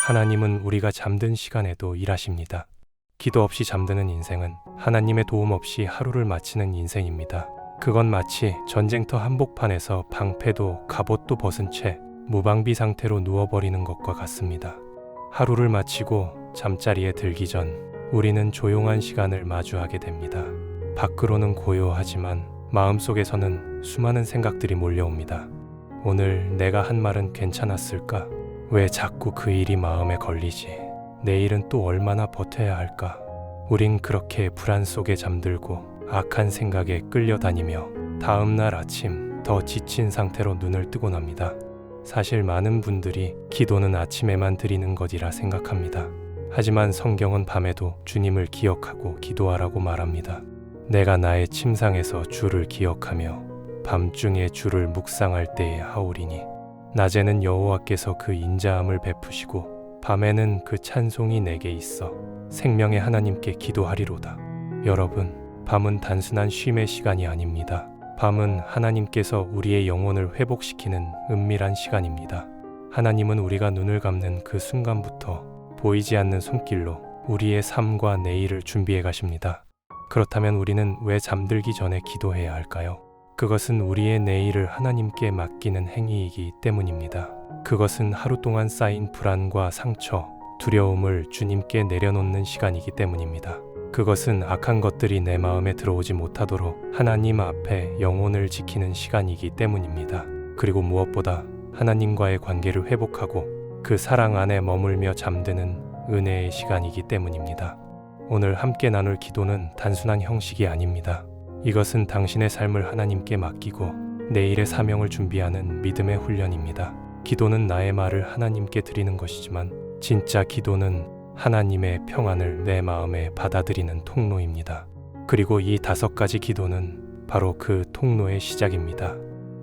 하나님은 우리가 잠든 시간에도 일하십니다. 기도 없이 잠드는 인생은 하나님의 도움 없이 하루를 마치는 인생입니다. 그건 마치 전쟁터 한복판에서 방패도 갑옷도 벗은 채 무방비 상태로 누워버리는 것과 같습니다. 하루를 마치고 잠자리에 들기 전 우리는 조용한 시간을 마주하게 됩니다. 밖으로는 고요하지만 마음속에서는 수많은 생각들이 몰려옵니다. 오늘 내가 한 말은 괜찮았을까? 왜 자꾸 그 일이 마음에 걸리지? 내일은 또 얼마나 버텨야 할까? 우린 그렇게 불안 속에 잠들고 악한 생각에 끌려다니며 다음날 아침 더 지친 상태로 눈을 뜨곤 합니다. 사실 많은 분들이 기도는 아침에만 드리는 것이라 생각합니다. 하지만 성경은 밤에도 주님을 기억하고 기도하라고 말합니다. 내가 나의 침상에서 주를 기억하며 밤중에 주를 묵상할 때에 하오리니 낮에는 여호와께서 그 인자함을 베푸시고 밤에는 그 찬송이 내게 있어 생명의 하나님께 기도하리로다. 여러분, 밤은 단순한 쉼의 시간이 아닙니다. 밤은 하나님께서 우리의 영혼을 회복시키는 은밀한 시간입니다. 하나님은 우리가 눈을 감는 그 순간부터 보이지 않는 손길로 우리의 삶과 내일을 준비해 가십니다. 그렇다면 우리는 왜 잠들기 전에 기도해야 할까요? 그것은 우리의 내일을 하나님께 맡기는 행위이기 때문입니다. 그것은 하루 동안 쌓인 불안과 상처, 두려움을 주님께 내려놓는 시간이기 때문입니다. 그것은 악한 것들이 내 마음에 들어오지 못하도록 하나님 앞에 영혼을 지키는 시간이기 때문입니다. 그리고 무엇보다 하나님과의 관계를 회복하고 그 사랑 안에 머물며 잠드는 은혜의 시간이기 때문입니다. 오늘 함께 나눌 기도는 단순한 형식이 아닙니다. 이것은 당신의 삶을 하나님께 맡기고 내일의 사명을 준비하는 믿음의 훈련입니다. 기도는 나의 말을 하나님께 드리는 것이지만 진짜 기도는 하나님의 평안을 내 마음에 받아들이는 통로입니다. 그리고 이 5가지 기도는 바로 그 통로의 시작입니다.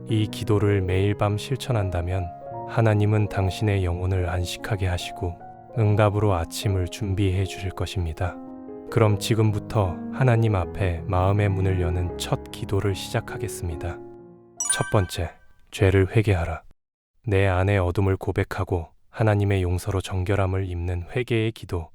이 기도를 매일 밤 실천한다면 하나님은 당신의 영혼을 안식하게 하시고 응답으로 아침을 준비해 주실 것입니다. 그럼 지금부터 하나님 앞에 마음의 문을 여는 첫 기도를 시작하겠습니다. 첫 번째, 죄를 회개하라. 내 안의 어둠을 고백하고 하나님의 용서로 정결함을 입는 회개의 기도.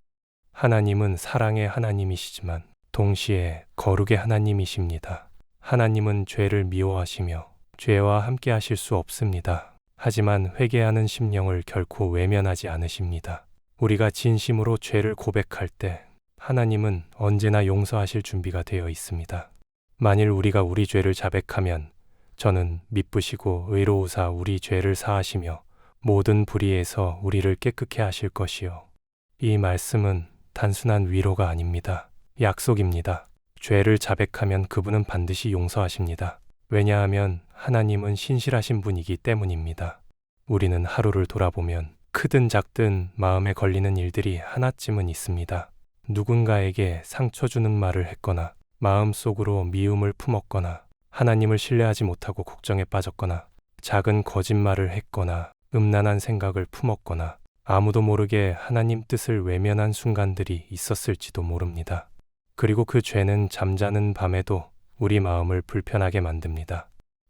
하나님은 사랑의 하나님이시지만 동시에 거룩의 하나님이십니다. 하나님은 죄를 미워하시며 죄와 함께 하실 수 없습니다. 하지만 회개하는 심령을 결코 외면하지 않으십니다. 우리가 진심으로 죄를 고백할 때 하나님은 언제나 용서하실 준비가 되어 있습니다. 만일 우리가 우리 죄를 자백하면 저는 미쁘시고 의로우사 우리 죄를 사하시며 모든 불의에서 우리를 깨끗게 하실 것이요. 이 말씀은 단순한 위로가 아닙니다. 약속입니다. 죄를 자백하면 그분은 반드시 용서하십니다. 왜냐하면 하나님은 신실하신 분이기 때문입니다. 우리는 하루를 돌아보면 크든 작든 마음에 걸리는 일들이 하나쯤은 있습니다. 누군가에게 상처 주는 말을 했거나 마음속으로 미움을 품었거나 하나님을 신뢰하지 못하고 걱정에 빠졌거나 작은 거짓말을 했거나 음란한 생각을 품었거나 아무도 모르게 하나님 뜻을 외면한 순간들이 있었을지도 모릅니다. 그리고 그 죄는 잠자는 밤에도 우리 마음을 불편하게 만듭니다.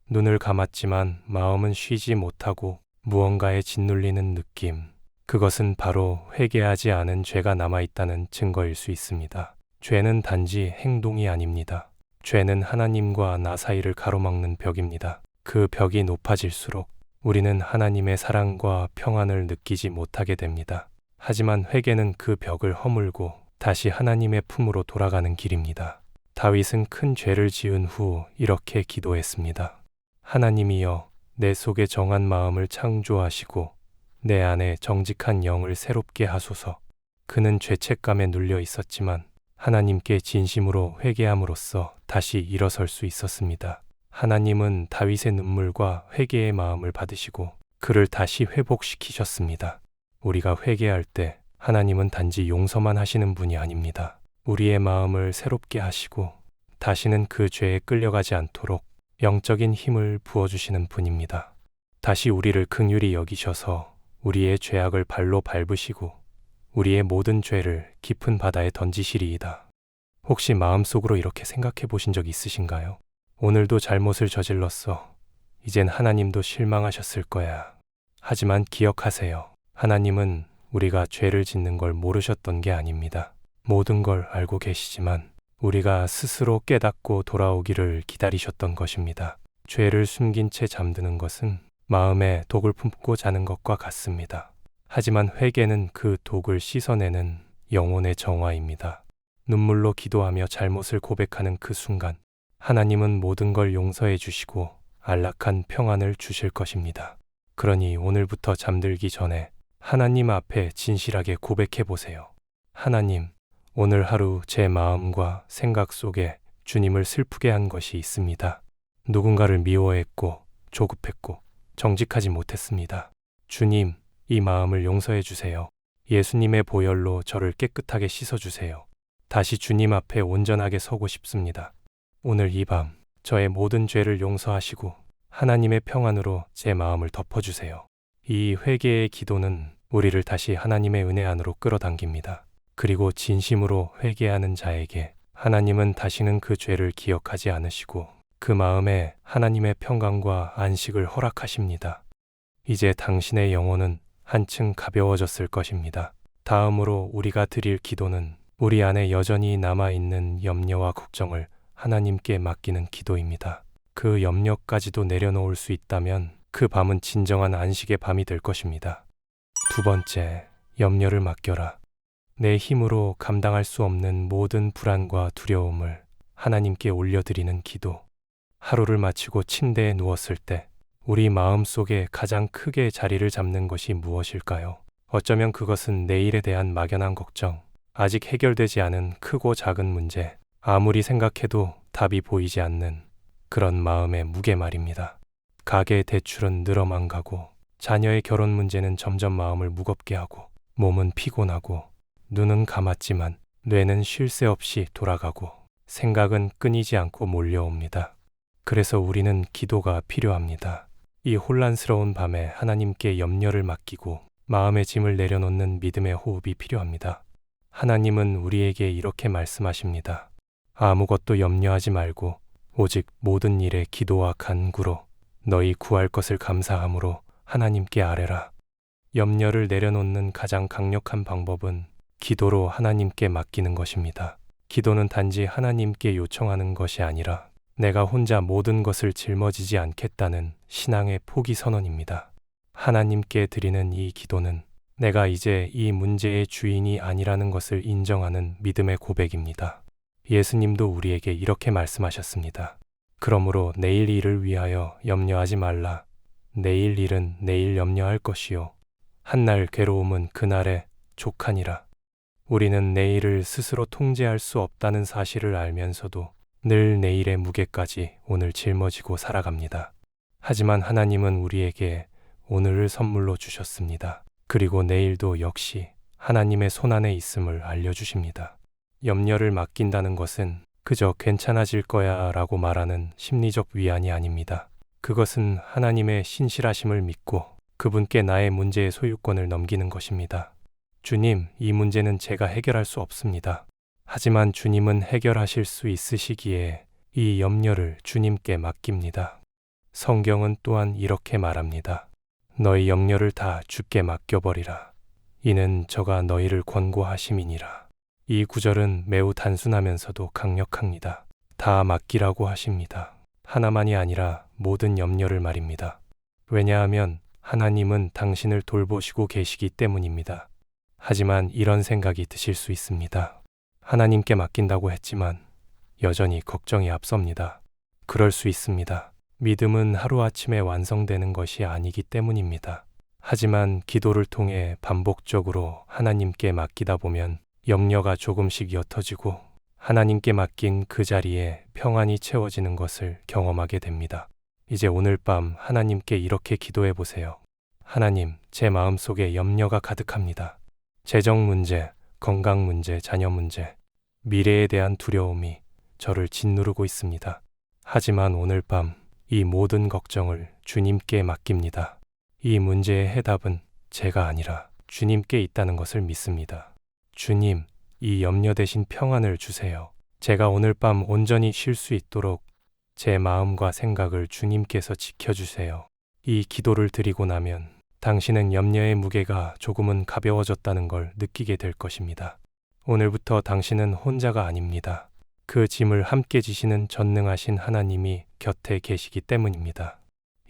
눈을 감았지만 마음은 쉬지 못하고 무언가에 짓눌리는 느낌. 그것은 바로 회개하지 않은 죄가 남아있다는 증거일 수 있습니다. 죄는 단지 행동이 아닙니다. 죄는 하나님과 나 사이를 가로막는 벽입니다. 그 벽이 높아질수록 우리는 하나님의 사랑과 평안을 느끼지 못하게 됩니다. 하지만 회개는 그 벽을 허물고 다시 하나님의 품으로 돌아가는 길입니다. 다윗은 큰 죄를 지은 후 이렇게 기도했습니다. 하나님이여, 내 속에 정한 마음을 창조하시고 내 안에 정직한 영을 새롭게 하소서. 그는 죄책감에 눌려 있었지만 하나님께 진심으로 회개함으로써 다시 일어설 수 있었습니다. 하나님은 다윗의 눈물과 회개의 마음을 받으시고 그를 다시 회복시키셨습니다. 우리가 회개할 때 하나님은 단지 용서만 하시는 분이 아닙니다. 우리의 마음을 새롭게 하시고 다시는 그 죄에 끌려가지 않도록 영적인 힘을 부어주시는 분입니다. 다시 우리를 긍휼히 여기셔서 우리의 죄악을 발로 밟으시고 우리의 모든 죄를 깊은 바다에 던지시리이다. 혹시 마음속으로 이렇게 생각해 보신 적 있으신가요? 오늘도 잘못을 저질렀어. 이젠 하나님도 실망하셨을 거야. 하지만 기억하세요. 하나님은 우리가 죄를 짓는 걸 모르셨던 게 아닙니다. 모든 걸 알고 계시지만 우리가 스스로 깨닫고 돌아오기를 기다리셨던 것입니다. 죄를 숨긴 채 잠드는 것은 마음에 독을 품고 자는 것과 같습니다. 하지만 회개는 그 독을 씻어내는 영혼의 정화입니다. 눈물로 기도하며 잘못을 고백하는 그 순간 하나님은 모든 걸 용서해 주시고 안락한 평안을 주실 것입니다. 그러니 오늘부터 잠들기 전에 하나님 앞에 진실하게 고백해 보세요. 하나님, 오늘 하루 제 마음과 생각 속에 주님을 슬프게 한 것이 있습니다. 누군가를 미워했고 조급했고 정직하지 못했습니다. 주님, 이 마음을 용서해 주세요. 예수님의 보혈로 저를 깨끗하게 씻어주세요. 다시 주님 앞에 온전하게 서고 싶습니다. 오늘 이 밤 저의 모든 죄를 용서하시고 하나님의 평안으로 제 마음을 덮어주세요. 이 회개의 기도는 우리를 다시 하나님의 은혜 안으로 끌어당깁니다. 그리고 진심으로 회개하는 자에게 하나님은 다시는 그 죄를 기억하지 않으시고 그 마음에 하나님의 평강과 안식을 허락하십니다. 이제 당신의 영혼은 한층 가벼워졌을 것입니다. 다음으로 우리가 드릴 기도는 우리 안에 여전히 남아있는 염려와 걱정을 하나님께 맡기는 기도입니다. 그 염려까지도 내려놓을 수 있다면 그 밤은 진정한 안식의 밤이 될 것입니다. 두 번째, 염려를 맡겨라. 내 힘으로 감당할 수 없는 모든 불안과 두려움을 하나님께 올려드리는 기도. 하루를 마치고 침대에 누웠을 때 우리 마음 속에 가장 크게 자리를 잡는 것이 무엇일까요? 어쩌면 그것은 내일에 대한 막연한 걱정, 아직 해결되지 않은 크고 작은 문제, 아무리 생각해도 답이 보이지 않는 그런 마음의 무게 말입니다. 가계 대출은 늘어만 가고 자녀의 결혼 문제는 점점 마음을 무겁게 하고 몸은 피곤하고 눈은 감았지만 뇌는 쉴 새 없이 돌아가고 생각은 끊이지 않고 몰려옵니다. 그래서 우리는 기도가 필요합니다. 이 혼란스러운 밤에 하나님께 염려를 맡기고 마음의 짐을 내려놓는 믿음의 호흡이 필요합니다. 하나님은 우리에게 이렇게 말씀하십니다. 아무것도 염려하지 말고 오직 모든 일에 기도와 간구로 너희 구할 것을 감사함으로 하나님께 아뢰라. 염려를 내려놓는 가장 강력한 방법은 기도로 하나님께 맡기는 것입니다. 기도는 단지 하나님께 요청하는 것이 아니라 내가 혼자 모든 것을 짊어지지 않겠다는 신앙의 포기 선언입니다. 하나님께 드리는 이 기도는 내가 이제 이 문제의 주인이 아니라는 것을 인정하는 믿음의 고백입니다. 예수님도 우리에게 이렇게 말씀하셨습니다. 그러므로 내일 일을 위하여 염려하지 말라. 내일 일은 내일 염려할 것이요. 한날 괴로움은 그날에 족하니라. 우리는 내일을 스스로 통제할 수 없다는 사실을 알면서도 늘 내일의 무게까지 오늘 짊어지고 살아갑니다. 하지만 하나님은 우리에게 오늘을 선물로 주셨습니다. 그리고 내일도 역시 하나님의 손안에 있음을 알려주십니다. 염려를 맡긴다는 것은 그저 괜찮아질 거야 라고 말하는 심리적 위안이 아닙니다. 그것은 하나님의 신실하심을 믿고 그분께 나의 문제의 소유권을 넘기는 것입니다. 주님, 이 문제는 제가 해결할 수 없습니다. 하지만 주님은 해결하실 수 있으시기에 이 염려를 주님께 맡깁니다. 성경은 또한 이렇게 말합니다. 너희 염려를 다 주께 맡겨버리라. 이는 저가 너희를 권고하심이니라. 이 구절은 매우 단순하면서도 강력합니다. 다 맡기라고 하십니다. 하나만이 아니라 모든 염려를 말입니다. 왜냐하면 하나님은 당신을 돌보시고 계시기 때문입니다. 하지만 이런 생각이 드실 수 있습니다. 하나님께 맡긴다고 했지만 여전히 걱정이 앞섭니다. 그럴 수 있습니다. 믿음은 하루아침에 완성되는 것이 아니기 때문입니다. 하지만 기도를 통해 반복적으로 하나님께 맡기다 보면 염려가 조금씩 옅어지고 하나님께 맡긴 그 자리에 평안이 채워지는 것을 경험하게 됩니다. 이제 오늘 밤 하나님께 이렇게 기도해 보세요. 하나님, 제 마음속에 염려가 가득합니다. 재정 문제, 건강 문제, 자녀 문제, 미래에 대한 두려움이 저를 짓누르고 있습니다. 하지만 오늘 밤 이 모든 걱정을 주님께 맡깁니다. 이 문제의 해답은 제가 아니라 주님께 있다는 것을 믿습니다. 주님, 이 염려 대신 평안을 주세요. 제가 오늘 밤 온전히 쉴 수 있도록 제 마음과 생각을 주님께서 지켜주세요. 이 기도를 드리고 나면 당신은 염려의 무게가 조금은 가벼워졌다는 걸 느끼게 될 것입니다. 오늘부터 당신은 혼자가 아닙니다. 그 짐을 함께 지시는 전능하신 하나님이 곁에 계시기 때문입니다.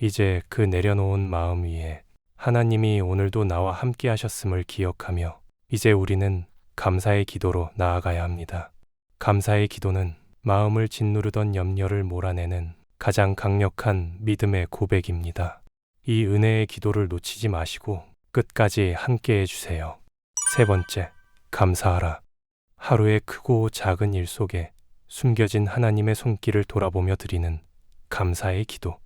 이제 그 내려놓은 마음 위에 하나님이 오늘도 나와 함께 하셨음을 기억하며 이제 우리는 감사의 기도로 나아가야 합니다. 감사의 기도는 마음을 짓누르던 염려를 몰아내는 가장 강력한 믿음의 고백입니다. 이 은혜의 기도를 놓치지 마시고 끝까지 함께 해주세요. 세 번째, 감사하라. 하루의 크고 작은 일 속에 숨겨진 하나님의 손길을 돌아보며 드리는 감사의 기도.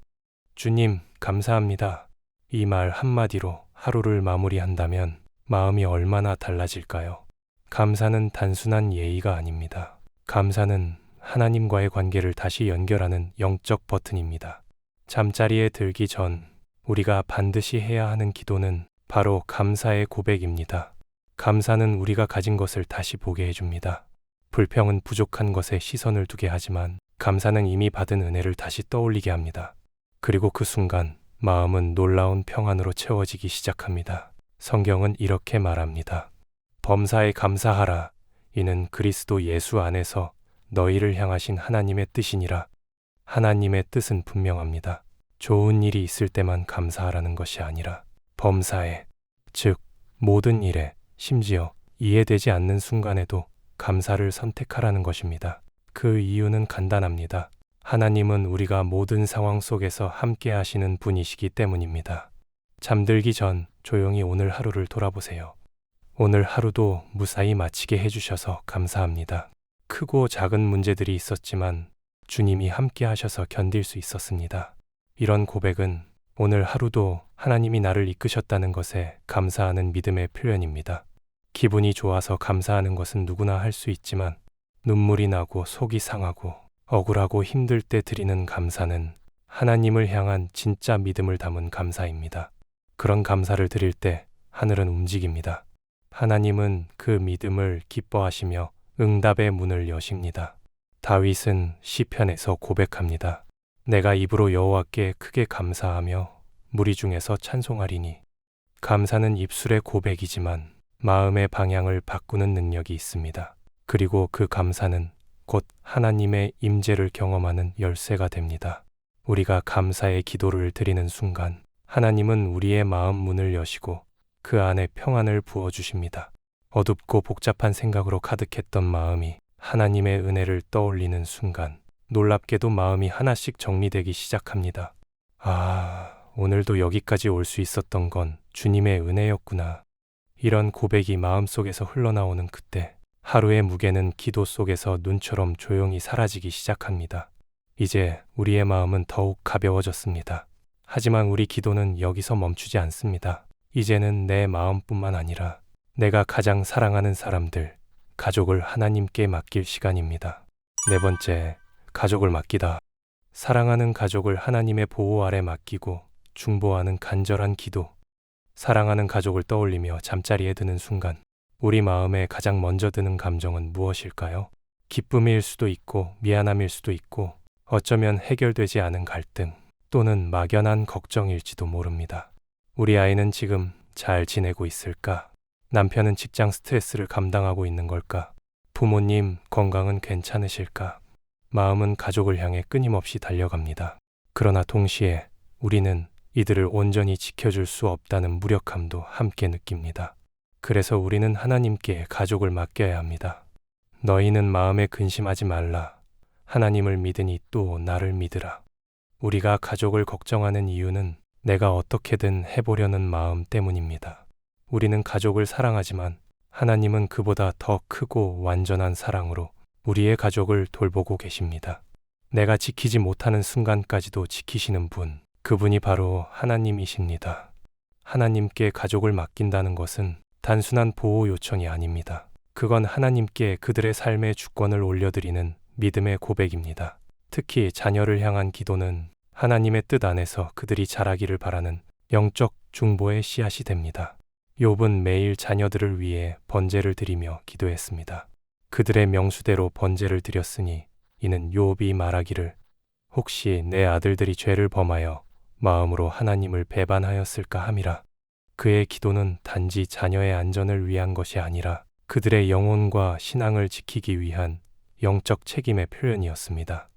주님, 감사합니다. 이 말 한마디로 하루를 마무리한다면 마음이 얼마나 달라질까요? 감사는 단순한 예의가 아닙니다. 감사는 하나님과의 관계를 다시 연결하는 영적 버튼입니다. 잠자리에 들기 전 우리가 반드시 해야 하는 기도는 바로 감사의 고백입니다. 감사는 우리가 가진 것을 다시 보게 해줍니다. 불평은 부족한 것에 시선을 두게 하지만 감사는 이미 받은 은혜를 다시 떠올리게 합니다. 그리고 그 순간 마음은 놀라운 평안으로 채워지기 시작합니다. 성경은 이렇게 말합니다. 범사에 감사하라. 이는 그리스도 예수 안에서 너희를 향하신 하나님의 뜻이니라. 하나님의 뜻은 분명합니다. 좋은 일이 있을 때만 감사하라는 것이 아니라 범사에, 즉 모든 일에, 심지어 이해되지 않는 순간에도 감사를 선택하라는 것입니다. 그 이유는 간단합니다. 하나님은 우리가 모든 상황 속에서 함께 하시는 분이시기 때문입니다. 잠들기 전 조용히 오늘 하루를 돌아보세요. 오늘 하루도 무사히 마치게 해주셔서 감사합니다. 크고 작은 문제들이 있었지만 주님이 함께 하셔서 견딜 수 있었습니다. 이런 고백은 오늘 하루도 하나님이 나를 이끄셨다는 것에 감사하는 믿음의 표현입니다. 기분이 좋아서 감사하는 것은 누구나 할 수 있지만 눈물이 나고 속이 상하고 억울하고 힘들 때 드리는 감사는 하나님을 향한 진짜 믿음을 담은 감사입니다. 그런 감사를 드릴 때 하늘은 움직입니다. 하나님은 그 믿음을 기뻐하시며 응답의 문을 여십니다. 다윗은 시편에서 고백합니다. 내가 입으로 여호와께 크게 감사하며 무리 중에서 찬송하리니. 감사는 입술의 고백이지만 마음의 방향을 바꾸는 능력이 있습니다. 그리고 그 감사는 곧 하나님의 임재를 경험하는 열쇠가 됩니다. 우리가 감사의 기도를 드리는 순간 하나님은 우리의 마음 문을 여시고 그 안에 평안을 부어주십니다. 어둡고 복잡한 생각으로 가득했던 마음이 하나님의 은혜를 떠올리는 순간 놀랍게도 마음이 하나씩 정리되기 시작합니다. 아, 오늘도 여기까지 올 수 있었던 건 주님의 은혜였구나. 이런 고백이 마음속에서 흘러나오는 그때 하루의 무게는 기도 속에서 눈처럼 조용히 사라지기 시작합니다. 이제 우리의 마음은 더욱 가벼워졌습니다. 하지만 우리 기도는 여기서 멈추지 않습니다. 이제는 내 마음뿐만 아니라 내가 가장 사랑하는 사람들, 가족을 하나님께 맡길 시간입니다. 네 번째, 가족을 맡기다. 사랑하는 가족을 하나님의 보호 아래 맡기고 중보하는 간절한 기도. 사랑하는 가족을 떠올리며 잠자리에 드는 순간 우리 마음에 가장 먼저 드는 감정은 무엇일까요? 기쁨일 수도 있고 미안함일 수도 있고 어쩌면 해결되지 않은 갈등 또는 막연한 걱정일지도 모릅니다. 우리 아이는 지금 잘 지내고 있을까? 남편은 직장 스트레스를 감당하고 있는 걸까? 부모님 건강은 괜찮으실까? 마음은 가족을 향해 끊임없이 달려갑니다. 그러나 동시에 우리는 이들을 온전히 지켜줄 수 없다는 무력함도 함께 느낍니다. 그래서 우리는 하나님께 가족을 맡겨야 합니다. 너희는 마음에 근심하지 말라. 하나님을 믿으니 또 나를 믿으라. 우리가 가족을 걱정하는 이유는 내가 어떻게든 해보려는 마음 때문입니다. 우리는 가족을 사랑하지만 하나님은 그보다 더 크고 완전한 사랑으로 우리의 가족을 돌보고 계십니다. 내가 지키지 못하는 순간까지도 지키시는 분, 그분이 바로 하나님이십니다. 하나님께 가족을 맡긴다는 것은 단순한 보호 요청이 아닙니다. 그건 하나님께 그들의 삶의 주권을 올려드리는 믿음의 고백입니다. 특히 자녀를 향한 기도는 하나님의 뜻 안에서 그들이 자라기를 바라는 영적 중보의 씨앗이 됩니다. 욥은 매일 자녀들을 위해 번제를 드리며 기도했습니다. 그들의 명수대로 번제를 드렸으니 이는 욥이 말하기를 혹시 내 아들들이 죄를 범하여 마음으로 하나님을 배반하였을까 함이라. 그의 기도는 단지 자녀의 안전을 위한 것이 아니라 그들의 영혼과 신앙을 지키기 위한 영적 책임의 표현이었습니다.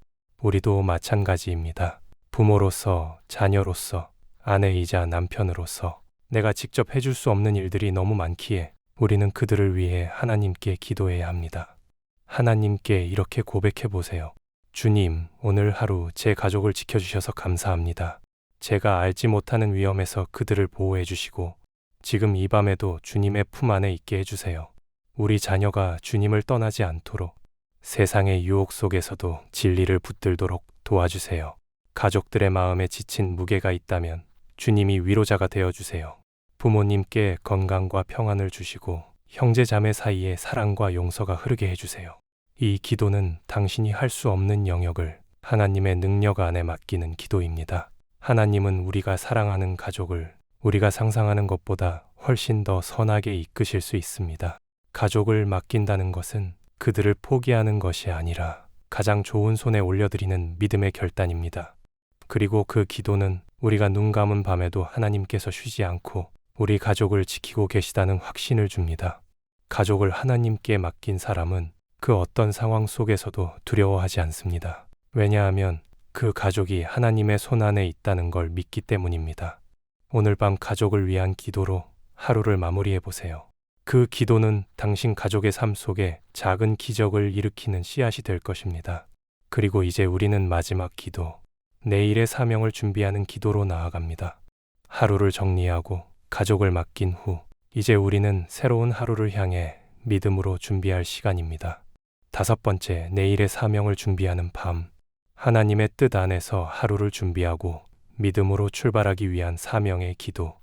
우리도 마찬가지입니다. 부모로서, 자녀로서, 아내이자 남편으로서 내가 직접 해줄 수 없는 일들이 너무 많기에 우리는 그들을 위해 하나님께 기도해야 합니다. 하나님께 이렇게 고백해 보세요. 주님, 오늘 하루 제 가족을 지켜주셔서 감사합니다. 제가 알지 못하는 위험에서 그들을 보호해 주시고 지금 이 밤에도 주님의 품 안에 있게 해주세요. 우리 자녀가 주님을 떠나지 않도록 세상의 유혹 속에서도 진리를 붙들도록 도와주세요. 가족들의 마음에 지친 무게가 있다면 주님이 위로자가 되어주세요. 부모님께 건강과 평안을 주시고 형제 자매 사이에 사랑과 용서가 흐르게 해주세요. 이 기도는 당신이 할 수 없는 영역을 하나님의 능력 안에 맡기는 기도입니다. 하나님은 우리가 사랑하는 가족을 우리가 상상하는 것보다 훨씬 더 선하게 이끄실 수 있습니다. 가족을 맡긴다는 것은 그들을 포기하는 것이 아니라 가장 좋은 손에 올려드리는 믿음의 결단입니다. 그리고 그 기도는 우리가 눈 감은 밤에도 하나님께서 쉬지 않고 우리 가족을 지키고 계시다는 확신을 줍니다. 가족을 하나님께 맡긴 사람은 그 어떤 상황 속에서도 두려워하지 않습니다. 왜냐하면 그 가족이 하나님의 손 안에 있다는 걸 믿기 때문입니다. 오늘 밤 가족을 위한 기도로 하루를 마무리해 보세요. 그 기도는 당신 가족의 삶 속에 작은 기적을 일으키는 씨앗이 될 것입니다. 그리고 이제 우리는 마지막 기도, 내일의 사명을 준비하는 기도로 나아갑니다. 하루를 정리하고 가족을 맡긴 후 이제 우리는 새로운 하루를 향해 믿음으로 준비할 시간입니다. 5번째, 내일의 사명을 준비하는 밤. 하나님의 뜻 안에서 하루를 준비하고 믿음으로 출발하기 위한 사명의 기도.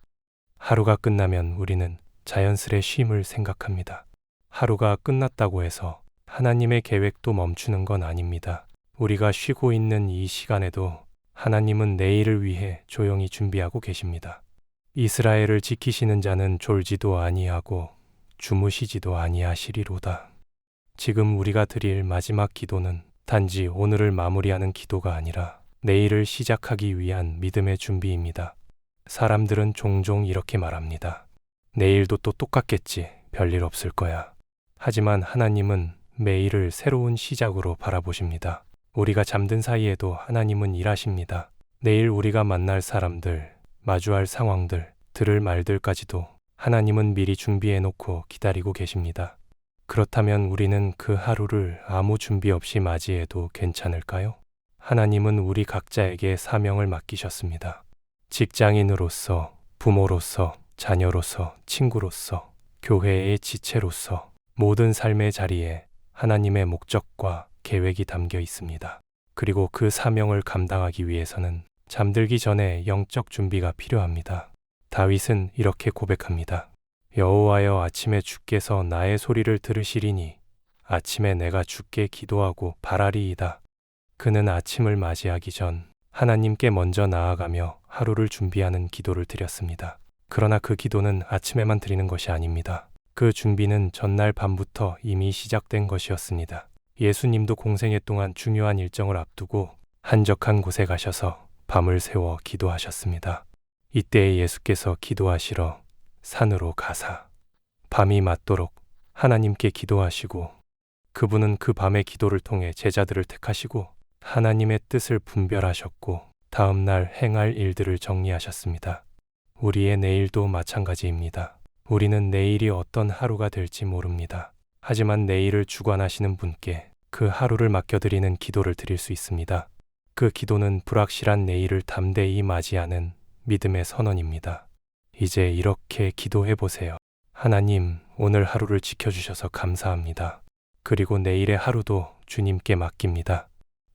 하루가 끝나면 우리는 자연스레 쉼을 생각합니다. 하루가 끝났다고 해서 하나님의 계획도 멈추는 건 아닙니다. 우리가 쉬고 있는 이 시간에도 하나님은 내일을 위해 조용히 준비하고 계십니다. 이스라엘을 지키시는 자는 졸지도 아니하고 주무시지도 아니하시리로다. 지금 우리가 드릴 마지막 기도는 단지 오늘을 마무리하는 기도가 아니라 내일을 시작하기 위한 믿음의 준비입니다. 사람들은 종종 이렇게 말합니다. 내일도 또 똑같겠지. 별일 없을 거야. 하지만 하나님은 매일을 새로운 시작으로 바라보십니다. 우리가 잠든 사이에도 하나님은 일하십니다. 내일 우리가 만날 사람들, 마주할 상황들, 들을 말들까지도 하나님은 미리 준비해놓고 기다리고 계십니다. 그렇다면 우리는 그 하루를 아무 준비 없이 맞이해도 괜찮을까요? 하나님은 우리 각자에게 사명을 맡기셨습니다. 직장인으로서, 부모로서, 자녀로서, 친구로서, 교회의 지체로서 모든 삶의 자리에 하나님의 목적과 계획이 담겨 있습니다. 그리고 그 사명을 감당하기 위해서는 잠들기 전에 영적 준비가 필요합니다. 다윗은 이렇게 고백합니다. 여호와여, 아침에 주께서 나의 소리를 들으시리니 아침에 내가 주께 기도하고 바라리이다. 그는 아침을 맞이하기 전 하나님께 먼저 나아가며 하루를 준비하는 기도를 드렸습니다. 그러나 그 기도는 아침에만 드리는 것이 아닙니다. 그 준비는 전날 밤부터 이미 시작된 것이었습니다. 예수님도 공생애 동안 중요한 일정을 앞두고 한적한 곳에 가셔서 밤을 새워 기도하셨습니다. 이때 예수께서 기도하시러 산으로 가사 밤이 맞도록 하나님께 기도하시고 그분은 그 밤의 기도를 통해 제자들을 택하시고 하나님의 뜻을 분별하셨고 다음 날 행할 일들을 정리하셨습니다. 우리의 내일도 마찬가지입니다. 우리는 내일이 어떤 하루가 될지 모릅니다. 하지만 내일을 주관하시는 분께 그 하루를 맡겨드리는 기도를 드릴 수 있습니다. 그 기도는 불확실한 내일을 담대히 맞이하는 믿음의 선언입니다. 이제 이렇게 기도해 보세요. 하나님, 오늘 하루를 지켜주셔서 감사합니다. 그리고 내일의 하루도 주님께 맡깁니다.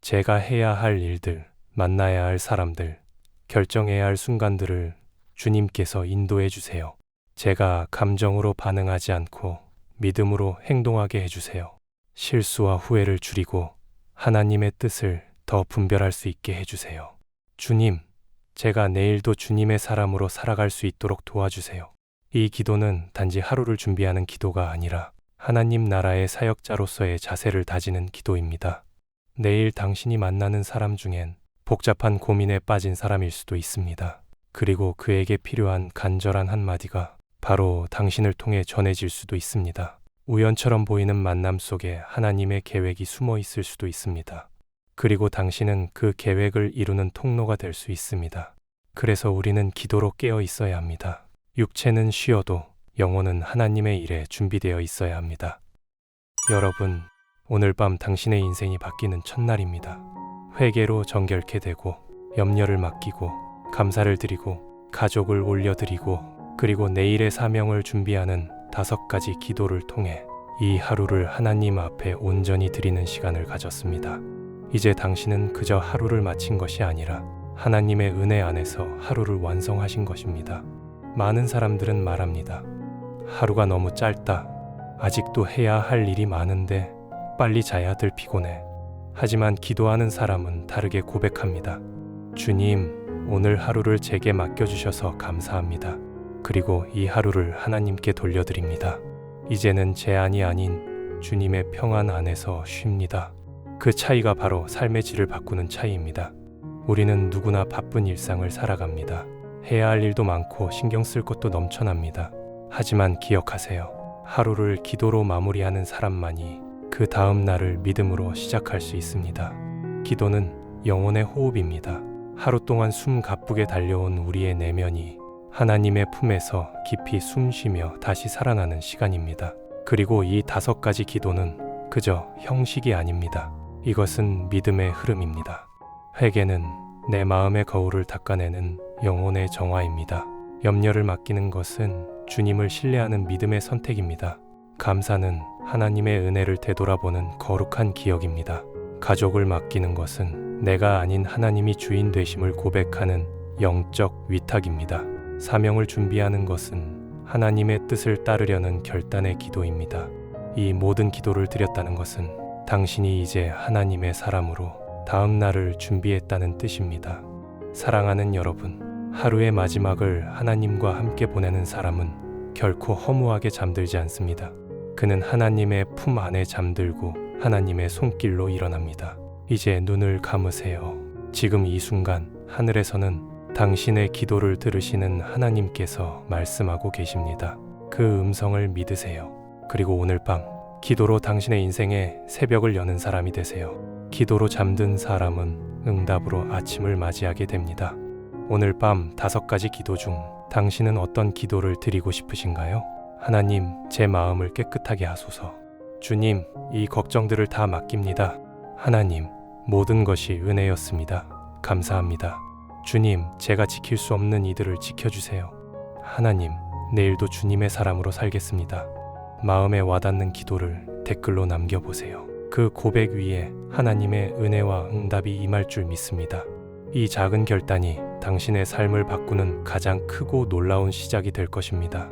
제가 해야 할 일들, 만나야 할 사람들, 결정해야 할 순간들을 주님께서 인도해 주세요. 제가 감정으로 반응하지 않고 믿음으로 행동하게 해주세요. 실수와 후회를 줄이고 하나님의 뜻을 더 분별할 수 있게 해주세요. 주님, 제가 내일도 주님의 사람으로 살아갈 수 있도록 도와주세요. 이 기도는 단지 하루를 준비하는 기도가 아니라 하나님 나라의 사역자로서의 자세를 다지는 기도입니다. 내일 당신이 만나는 사람 중엔 복잡한 고민에 빠진 사람일 수도 있습니다. 그리고 그에게 필요한 간절한 한마디가 바로 당신을 통해 전해질 수도 있습니다. 우연처럼 보이는 만남 속에 하나님의 계획이 숨어 있을 수도 있습니다. 그리고 당신은 그 계획을 이루는 통로가 될 수 있습니다. 그래서 우리는 기도로 깨어 있어야 합니다. 육체는 쉬어도 영혼은 하나님의 일에 준비되어 있어야 합니다. 여러분, 오늘 밤 당신의 인생이 바뀌는 첫날입니다. 회개로 정결케 되고 염려를 맡기고 감사를 드리고 가족을 올려드리고 그리고 내일의 사명을 준비하는 5가지 기도를 통해 이 하루를 하나님 앞에 온전히 드리는 시간을 가졌습니다. 이제 당신은 그저 하루를 마친 것이 아니라 하나님의 은혜 안에서 하루를 완성하신 것입니다. 많은 사람들은 말합니다. 하루가 너무 짧다. 아직도 해야 할 일이 많은데 빨리 자야들 피곤해. 하지만 기도하는 사람은 다르게 고백합니다. 주님, 오늘 하루를 제게 맡겨주셔서 감사합니다. 그리고 이 하루를 하나님께 돌려드립니다. 이제는 제 안이 아닌 주님의 평안 안에서 쉽니다. 그 차이가 바로 삶의 질을 바꾸는 차이입니다. 우리는 누구나 바쁜 일상을 살아갑니다. 해야 할 일도 많고 신경 쓸 것도 넘쳐납니다. 하지만 기억하세요. 하루를 기도로 마무리하는 사람만이 그 다음 날을 믿음으로 시작할 수 있습니다. 기도는 영혼의 호흡입니다. 하루 동안 숨 가쁘게 달려온 우리의 내면이 하나님의 품에서 깊이 숨 쉬며 다시 살아나는 시간입니다. 그리고 이 5가지 기도는 그저 형식이 아닙니다. 이것은 믿음의 흐름입니다. 회개는 내 마음의 거울을 닦아내는 영혼의 정화입니다. 염려를 맡기는 것은 주님을 신뢰하는 믿음의 선택입니다. 감사는 하나님의 은혜를 되돌아보는 거룩한 기억입니다. 가족을 맡기는 것은 내가 아닌 하나님이 주인 되심을 고백하는 영적 위탁입니다. 사명을 준비하는 것은 하나님의 뜻을 따르려는 결단의 기도입니다. 이 모든 기도를 드렸다는 것은 당신이 이제 하나님의 사람으로 다음 날을 준비했다는 뜻입니다. 사랑하는 여러분, 하루의 마지막을 하나님과 함께 보내는 사람은 결코 허무하게 잠들지 않습니다. 그는 하나님의 품 안에 잠들고 하나님의 손길로 일어납니다. 이제 눈을 감으세요. 지금 이 순간 하늘에서는 당신의 기도를 들으시는 하나님께서 말씀하고 계십니다. 그 음성을 믿으세요. 그리고 오늘 밤 기도로 당신의 인생에 새벽을 여는 사람이 되세요. 기도로 잠든 사람은 응답으로 아침을 맞이하게 됩니다. 오늘 밤 5가지 기도 중 당신은 어떤 기도를 드리고 싶으신가요? 하나님, 제 마음을 깨끗하게 하소서. 주님, 이 걱정들을 다 맡깁니다. 하나님, 모든 것이 은혜였습니다. 감사합니다. 주님, 제가 지킬 수 없는 이들을 지켜주세요. 하나님, 내일도 주님의 사람으로 살겠습니다. 마음에 와닿는 기도를 댓글로 남겨보세요. 그 고백 위에 하나님의 은혜와 응답이 임할 줄 믿습니다. 이 작은 결단이 당신의 삶을 바꾸는 가장 크고 놀라운 시작이 될 것입니다.